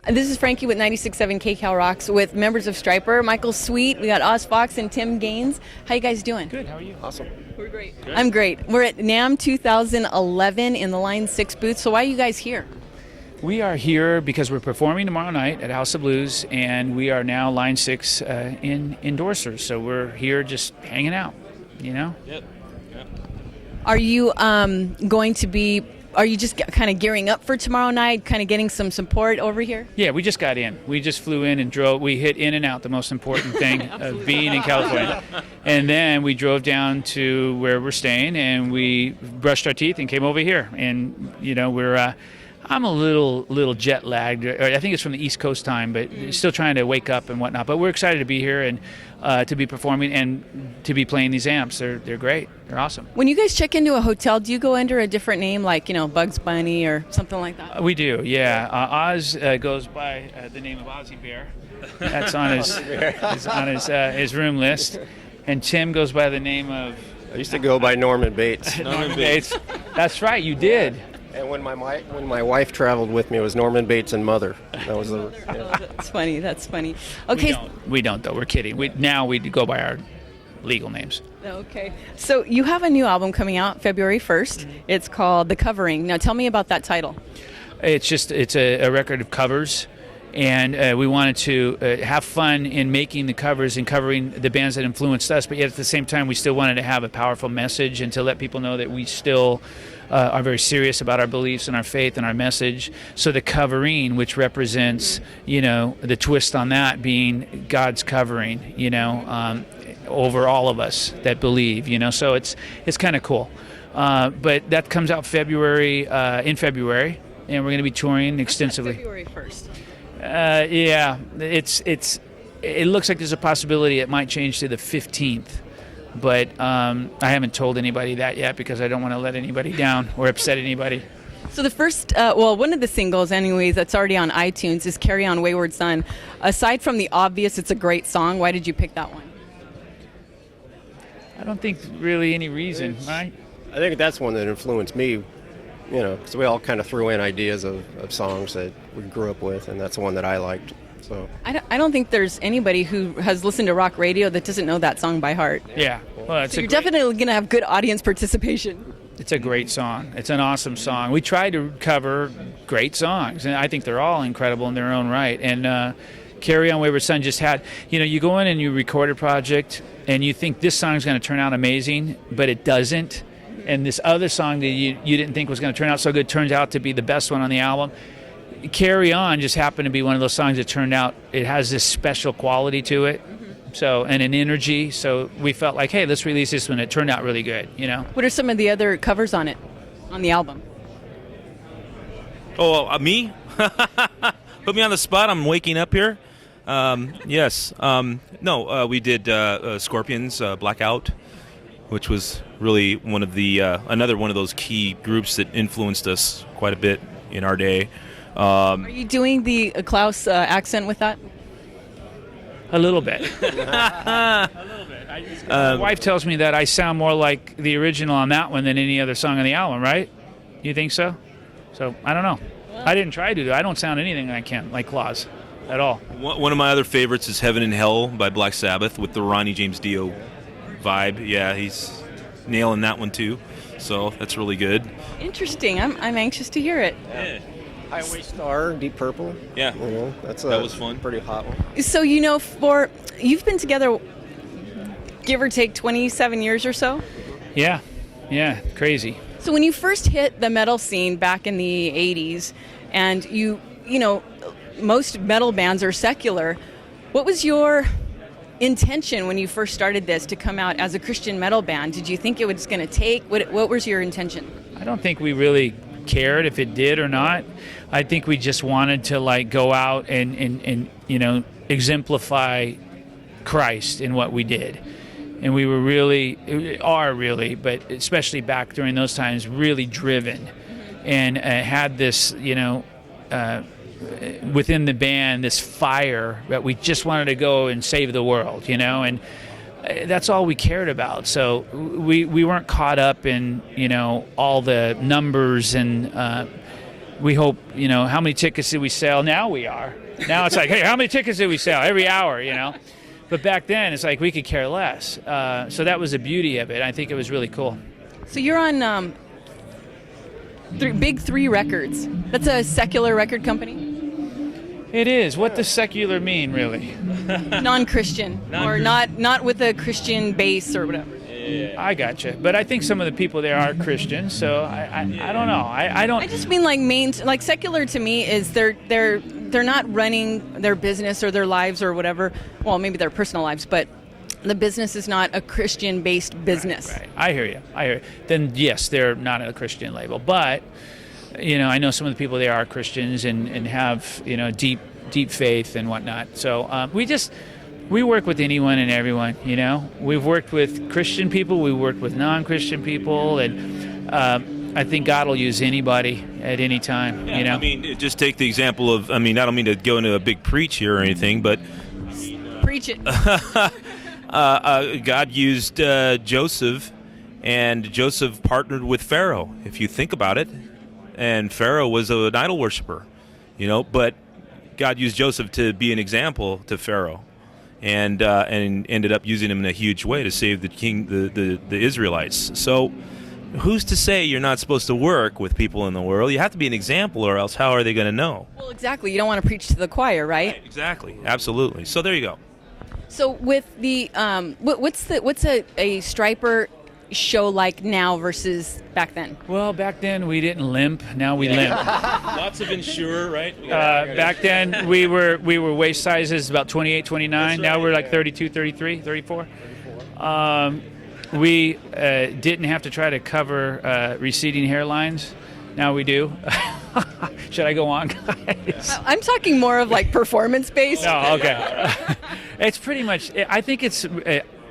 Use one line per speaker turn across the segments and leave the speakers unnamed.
This is Frankie with 96.7 KCAL Rocks with members of Stryper, Michael Sweet, we got Oz Fox and Tim Gaines. How you guys doing?
Good, how are you?
Awesome.
We're great. Good. I'm great. We're at NAMM 2011 in the Line 6 booth, so why are you guys here?
We are here because we're performing tomorrow night at House of Blues, and we are now Line 6 endorsers, so we're here just hanging out, you know?
Yep.
Are you are you just kind of gearing up for tomorrow night, kind of getting some support over here?
Yeah, we just got in. We just flew in and drove. We hit in and out, the most important thing of being in California. And then we drove down to where we're staying, and we brushed our teeth and came over here. And, you know, I'm a little jet lagged. I think it's from the East Coast time, but still trying to wake up and whatnot. But we're excited to be here and to be performing and to be playing these amps. They're great. They're awesome.
When you guys check into a hotel, do you go under a different name, like, you know, Bugs Bunny or something like that?
We do, yeah. Oz goes by the name of Ozzy Bear. That's on his room list. And Tim goes by the name of...
I used to go by Norman Bates.
Norman Bates. That's right, you did.
And when my wife traveled with me, it was Norman Bates and Mother. That was the. Yeah.
Oh, that's funny. That's funny. Okay.
We don't though. We're kidding. Now we go by our legal names.
Okay. So you have a new album coming out February 1st. It's called The Covering. Now tell me about that title.
It's a record of covers. And we wanted to have fun in making the covers and covering the bands that influenced us, but yet at the same time we still wanted to have a powerful message and to let people know that we still are very serious about our beliefs and our faith and our message. So the covering, which represents, you know, the twist on that being God's covering, you know, over all of us that believe, you know. So it's kind of cool. But that comes out in February, and we're going to be touring extensively.
February 1st.
Yeah, it looks like there's a possibility it might change to the 15th, but I haven't told anybody that yet because I don't want to let anybody down or upset anybody.
So the first, one of the singles anyways that's already on iTunes is Carry On Wayward Son. Aside from the obvious, it's a great song. Why did you pick that one?
I don't think really any reason, right?
I think that's one that influenced me. You know, because we all kind of threw in ideas of songs that we grew up with, and that's the one that I liked. So
I don't think there's anybody who has listened to rock radio that doesn't know that song by heart.
Yeah. Well,
so you're definitely going to have good audience participation.
It's a great song. It's an awesome song. We try to cover great songs, and I think they're all incredible in their own right. And Carry On Wayward Son just had, you know, you go in and you record a project, and you think this song's going to turn out amazing, but it doesn't. And this other song that you didn't think was going to turn out so good turns out to be the best one on the album. Carry On just happened to be one of those songs that turned out, it has this special quality to it, so, and an energy. So we felt like, hey, let's release this one. It turned out really good, you know.
What are some of the other covers on it, on the album?
Oh, me? Put me on the spot. I'm waking up here. Yes. No, we did Scorpions, Blackout, which was really one of the another one of those key groups that influenced us quite a bit in our day.
Are you doing the Klaus accent with that?
A little bit. A little bit. My wife tells me that I sound more like the original on that one than any other song on the album, right? You think so? So, I don't know. Well, I didn't try to. I don't sound anything like Klaus at all.
One of my other favorites is Heaven and Hell by Black Sabbath with the Ronnie James Dio vibe. Yeah, he's nailing that one too. So that's really good.
Interesting. I'm anxious to hear it.
Yeah.
Highway Star, Deep Purple.
Yeah,
you know, that
was fun.
Pretty hot one.
So you know, you've been together, give or take 27 years or so.
Yeah, crazy.
So when you first hit the metal scene back in the 80s, and you know, most metal bands are secular. What was your intention when you first started this to come out as a Christian metal band? Did you think it was going to take? What was your intention?
I don't think we really cared if it did or not. I think we just wanted to like go out and you know, exemplify Christ in what we did. And we were really, but especially back during those times, really driven, and had this, you know, within the band, this fire that we just wanted to go and save the world, you know, and that's all we cared about. So we weren't caught up in, you know, all the numbers and we hope, how many tickets did we sell? Now it's like, hey, how many tickets did we sell every hour, But back then, it's like we could care less. So that was the beauty of it. I think it was really cool.
So you're on Big Three Records. That's a secular record company?
It is. What does secular mean, really?
Non-Christian, or not with a Christian base or whatever.
I gotcha. But I think some of the people there are Christians, so I don't know. I don't.
I just mean like secular to me is they're not running their business or their lives or whatever. Well, maybe their personal lives, but the business is not a Christian-based business.
Right. I hear you. Then yes, they're not a Christian label, but I know some of the people there are Christians and have deep faith and whatnot. So we work with anyone and everyone. We've worked with Christian people, we worked with non-Christian people, and I think God will use anybody at any time.
I mean, just take the example of. I mean, I don't mean to go into a big preach here or anything, but
preach it.
God used Joseph, and Joseph partnered with Pharaoh. If you think about it. And Pharaoh was an idol worshiper, but God used Joseph to be an example to Pharaoh, and ended up using him in a huge way to save the Israelites. So, who's to say you're not supposed to work with people in the world? You have to be an example, or else how are they going to know?
Well, exactly. You don't want to preach to the choir, right?
Exactly. Absolutely. So there you go.
So with the what's a Stryper show like now versus back then?
Well, back then we didn't limp. Now we limp.
Lots of insure, right?
Back then we were waist sizes about 28, 29. Right, now we're like 32, 33, 34. We didn't have to try to cover receding hairlines. Now we do. Should I go on, guys?
I'm talking more of like performance-based.
No, okay. It's pretty much, I think it's...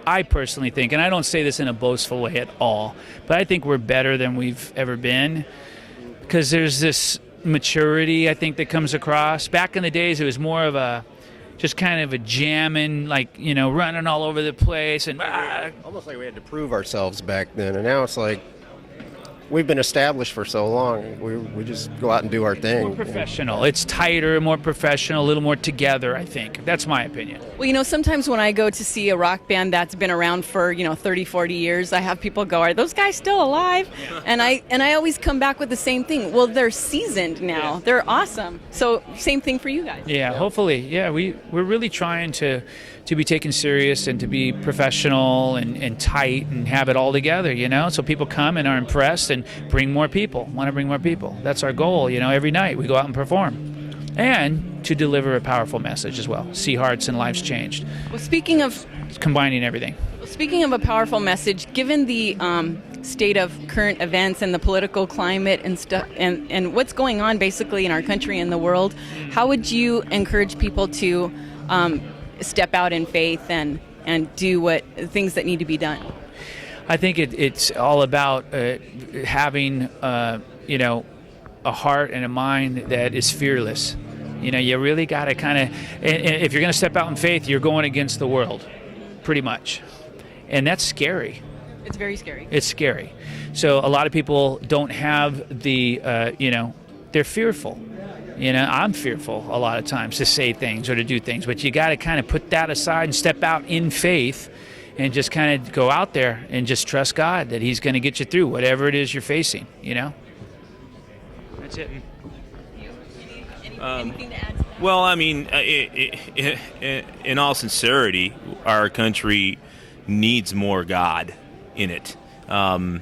I personally think, and I don't say this in a boastful way at all, but I think we're better than we've ever been because there's this maturity, I think, that comes across. Back in the days, it was more of just kind of a jamming, like, running all over the place. And
almost like we had to prove ourselves back then, and now it's like we've been established for so long. We just go out and do our thing.
More professional. It's tighter, more professional, a little more together, I think. That's my opinion.
Well, sometimes when I go to see a rock band that's been around for, 30, 40 years, I have people go, are those guys still alive? Yeah. And I always come back with the same thing. Well, they're seasoned now. Yeah. They're awesome. So same thing for you guys.
Yeah, hopefully. Yeah, we're really trying to be taken serious and to be professional and tight and have it all together, so people come and are impressed and want to bring more people. That's our goal, every night we go out and perform. And to deliver a powerful message as well. See hearts and lives changed.
Well, speaking of...
combining everything.
Speaking of a powerful message, given the state of current events and the political climate and stuff, and what's going on basically in our country and the world, how would you encourage people to... step out in faith and do things that need to be done?
I think it's all about having a heart and a mind that is fearless. You really got to kind of, and if you're going to step out in faith, you're going against the world, pretty much, and that's scary.
It's very scary.
It's scary. So a lot of people don't have the, they're fearful. I'm fearful a lot of times to say things or to do things, but you got to kind of put that aside and step out in faith and just kind of go out there and just trust God that He's going to get you through whatever it is you're facing, That's it.
Anything to add to that?
Well, I mean, in all sincerity, our country needs more God in it. And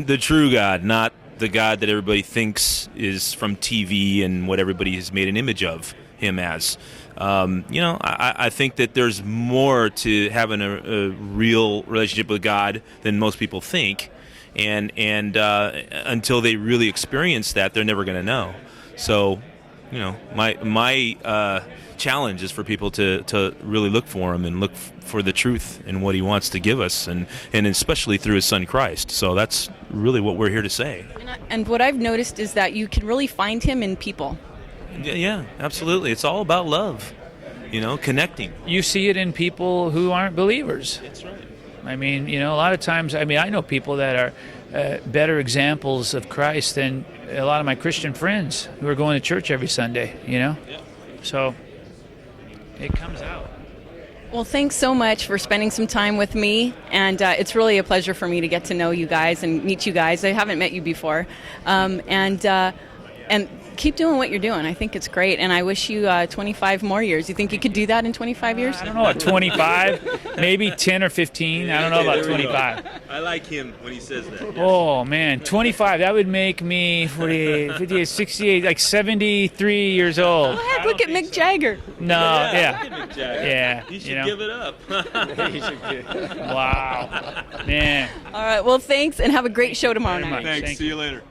the true God, not the God that everybody thinks is from TV and what everybody has made an image of Him as. I think that there's more to having a real relationship with God than most people think, and until they really experience that, they're never going to know. So, my challenge is for people to really look for Him and look for the truth and what He wants to give us, and especially through His Son Christ. So that's really what we're here to say.
And what I've noticed is that you can really find Him in people.
Yeah, absolutely. It's all about love, connecting.
You see it in people who aren't believers.
That's right.
I mean, a lot of times, I know people that better examples of Christ than a lot of my Christian friends who are going to church every Sunday, you know?
Yeah.
So it comes out.
Well, thanks so much for spending some time with me, and it's really a pleasure for me to get to know you guys and meet you guys. I haven't met you before, and keep doing what you're doing. I think it's great, and I wish you 25 more years. You think you could do that in 25 years?
I don't know, at 25, maybe 10 or 15. I don't know about 25.
I like him when he says that.
Oh, man, 25, that would make me 48, 58, 68, like 73 years old.
Go ahead, look at Mick Jagger.
No, yeah.
Look at Mick Jagger.
Yeah,
You should
you know.
give it up.
Wow. Man.
All right, well, thanks, and have a great show tomorrow
Very
night.
much. Thank
See
you.
you later.